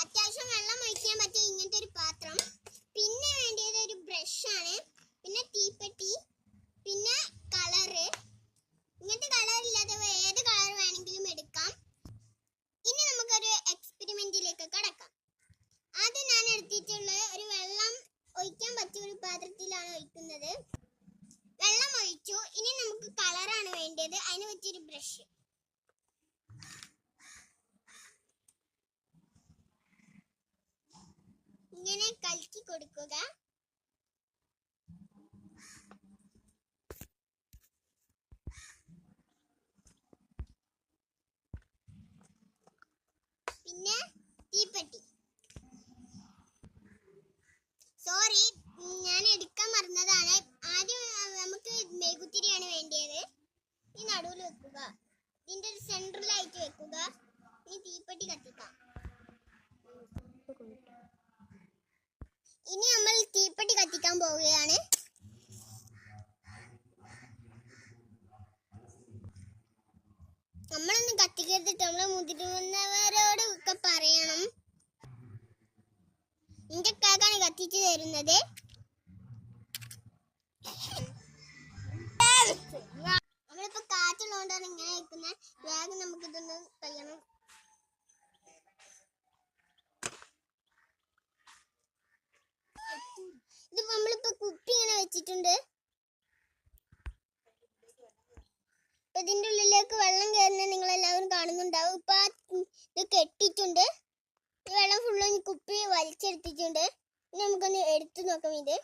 അത്യാവശ്യം വെള്ളം ഒഴിക്കാൻ പറ്റിയ ഇങ്ങനത്തെ ഒരു പാത്രം. പിന്നെ വേണ്ടിയത് ഒരു ബ്രഷാണ്, പിന്നെ തീപ്പെട്ടി, പിന്നെ കളറ്. ഇങ്ങനത്തെ കളർ ഇല്ലാതെ ഏത് കളർ വേണമെങ്കിലും എടുക്കാം. ഇനി നമുക്കൊരു എക്സ്പെരിമെന്റിലേക്ക് കടക്കാം. ആദ്യം ഞാൻ എടുത്തിട്ടുള്ള ഒരു വെള്ളം ഒഴിക്കാൻ പറ്റിയ ഒരു പാത്രത്തിലാണ് ഒഴിക്കുന്നത്. വെള്ളം ഒഴിച്ചു. ഇനി നമുക്ക് കളറാണ് വേണ്ടത്. അതിന് പറ്റിയൊരു ബ്രഷ്. ഇങ്ങനെ കലക്കി കൊടുക്കുക. പിന്നെ തീപ്പെട്ടി. സോറി, ഞാൻ എടുക്കാൻ മറന്നതാണ്. ആദ്യം നമുക്ക് മെഴുകുതിരിയാണ് വേണ്ടത്. ഈ നടുവിൽ വെക്കുക, ഇതിന്റെ സെൻട്രലായിട്ട് വെക്കുക. ഇനി തീപ്പെട്ടി കത്തിക്കാം. ഇനി നമ്മൾ തീപ്പെട്ടി കത്തിക്കാൻ പോവുകയാണ്. നമ്മളൊന്നും കത്തിക്കരുതിട്ട് നമ്മളെ മുതിർന്നവരോട് ഒക്കെ പറയണം. എന്റെ കാക്കാണ് കത്തിച്ചു തരുന്നത്. നമ്മളിപ്പോ കാറ്റുള്ളതുകൊണ്ടാണ് ഇങ്ങനെ വെക്കുന്നത്. വേഗം നമുക്ക് ഇതൊന്ന് കഴിയണം. ഇത് നമ്മളിപ്പോ കുപ്പി ഇങ്ങനെ വെച്ചിട്ടുണ്ട്. ഇതിന്റെ ഉള്ളിലേക്ക് വെള്ളം കയറുന്നത് നിങ്ങൾ എല്ലാവരും കാണുന്നുണ്ടാവും. ഇപ്പൊ ഇത് കെട്ടിയിട്ടുണ്ട്. ഈ വെള്ളം ഫുള്ള് കുപ്പി വലിച്ചെടുത്തിട്ടുണ്ട്. ഇനി നമുക്കൊന്ന് എടുത്തു നോക്കാം. ഇത്